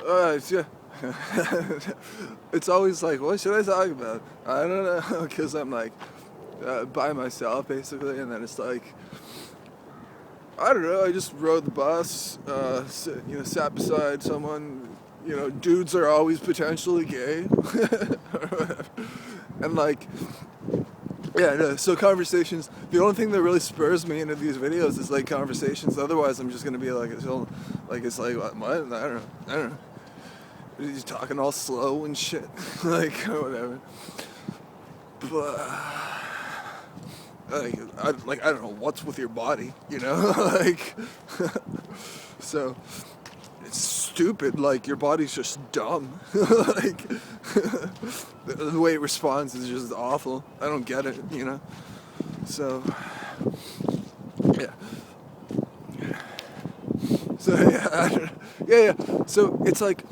Yeah. It's always like, what should I talk about? I don't know, because I'm like by myself basically, and then it's like, I don't know. I just rode the bus, sat beside someone. Dudes are always potentially gay, and like, yeah. No, so conversations. The only thing that really spurs me into these videos is like conversations. Otherwise, I'm just gonna be like, it's like what? I don't know. I don't know. He's talking all slow and shit, like or whatever. But I don't know what's with your body, like. So it's stupid. Like your body's just dumb. Like the way it responds is just awful. I don't get it. So yeah. So yeah, I don't, yeah, yeah. So it's like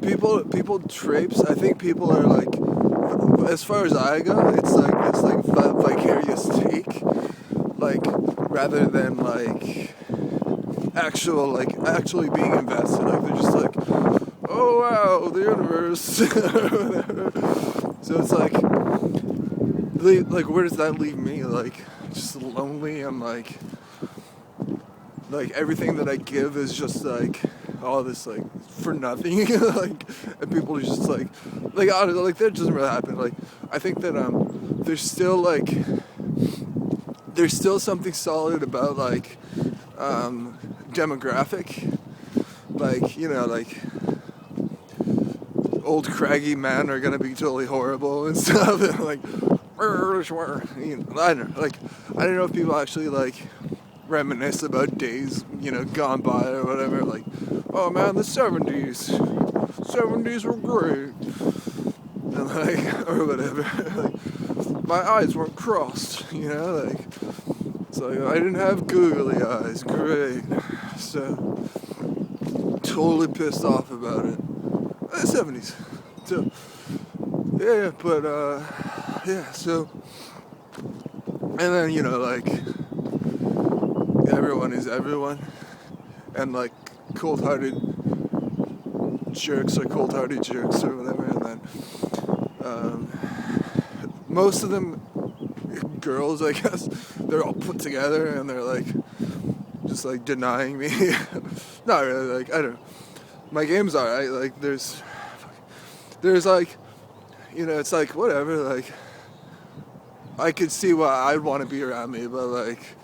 people traipse. I think people are like, as far as I go, it's like this like vicarious take, like rather than like actually being invested. Like they're just like, oh wow, the universe. So it's like where does that leave me? Like just lonely and like everything that I give is just like all this like for nothing. Like, and people are just like honestly, like that doesn't really happen. Like I think that there's still something solid about like demographic, like like old craggy men are gonna be totally horrible and stuff, and like I don't know, like I don't know if people actually like reminisce about days gone by or whatever, like, oh man, the 70s were great, and like or whatever. Like my eyes weren't crossed, like it's like I didn't have googly eyes, great. So totally pissed off about it. The 70s. So yeah, but yeah, so and then like everyone is everyone, and like cold-hearted jerks are cold-hearted jerks or whatever, and then most of them girls, I guess, they're all put together and they're like just like denying me. Not really, like I don't know. My game's alright, like there's like it's like whatever, like I could see why I'd want to be around me, but like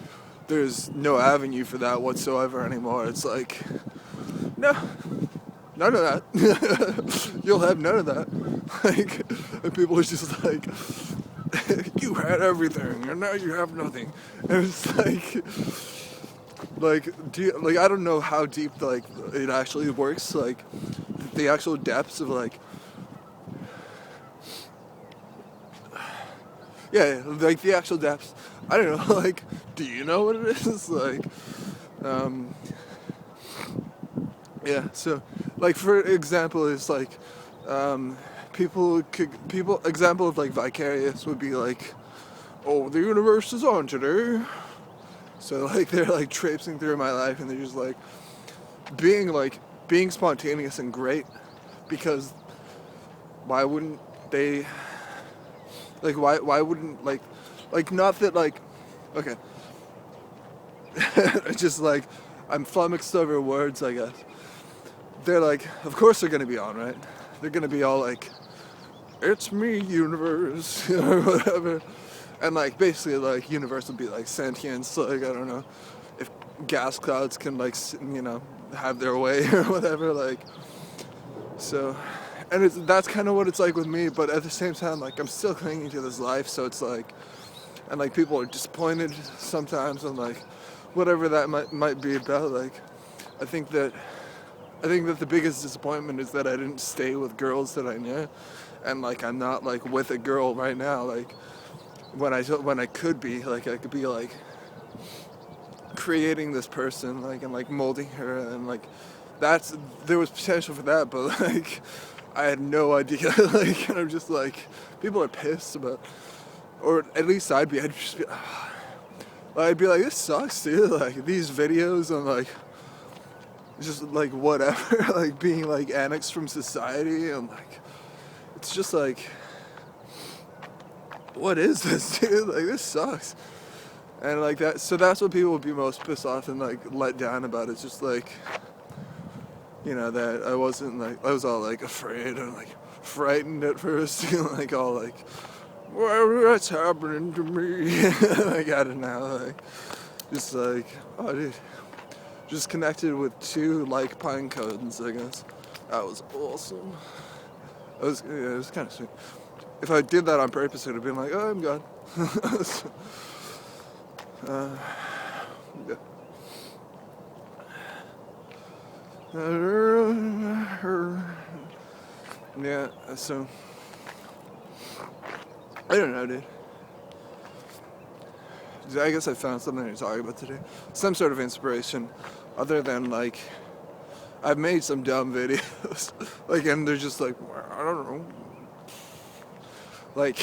there's no avenue for that whatsoever anymore. It's like no, none of that. You'll have none of that. Like, and people are just like, you had everything and now you have nothing. And it's like I don't know how deep like it actually works, like the actual depths of like, yeah, like the actual depths. I don't know, like, do you know what it is? Like, yeah, so, like, for example, it's like, example of, like, vicarious would be, like, oh, the universe is on today. So, like, they're, like, traipsing through my life, and they're just, like, being spontaneous and great, because why wouldn't they, like, why wouldn't, like, not that, like, okay, it's just, like, I'm flummoxed over words, I guess. They're like, of course they're gonna be on, right? They're gonna be all like, it's me, universe, or whatever. And like, basically, like, universe would be like sentience, like, I don't know, if gas clouds can, like, have their way or whatever, like, so, and that's kind of what it's like with me, but at the same time, like, I'm still clinging to this life, so it's like, and like, people are disappointed sometimes, and like, whatever that might be about, like, I think that the biggest disappointment is that I didn't stay with girls that I knew, and like I'm not like with a girl right now. Like when I could be, like I could be like creating this person, like, and like molding her, and like there was potential for that, but like I had no idea. Like, and I'm just like, people are pissed about, or at least I'd just be, I'd be like, this sucks, dude. Like these videos, I'm like, just like whatever, like being like annexed from society, and like it's just like, what is this, dude? Like this sucks. And like that, so that's what people would be most pissed off and like let down about. It's just like, you know, that I wasn't like, I was all like afraid and like frightened at first, and like all like, what's happening to me? Like I don't know, like just like, oh dude, just connected with 2 like pine cones, I guess. That was awesome. It was kind of sweet. If I did that on purpose, it would have been like, oh, I'm gone. Yeah. Yeah, so I don't know, dude. I guess I found something to talk about today. Some sort of inspiration, other than like I've made some dumb videos, like, and they're just like, I don't know, like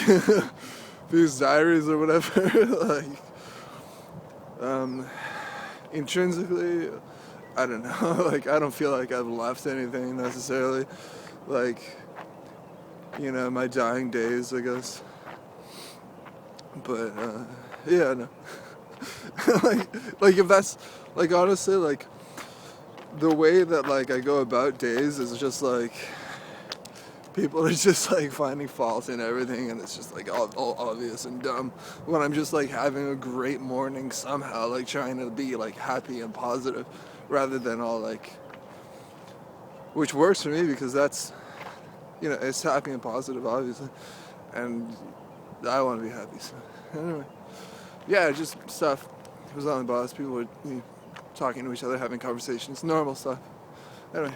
these diaries or whatever. Like, intrinsically, I don't know. Like, I don't feel like I've left anything necessarily. Like, you know, my dying days, I guess. But yeah, no. like if that's like honestly like the way that like I go about days is just like people are just like finding fault in everything, and it's just like all obvious and dumb when I'm just like having a great morning somehow, like trying to be like happy and positive rather than all like, which works for me because that's, you know, it's happy and positive obviously, and I want to be happy. So anyway, yeah, just stuff. It was on the bus. People were talking to each other, having conversations, normal stuff. Anyway.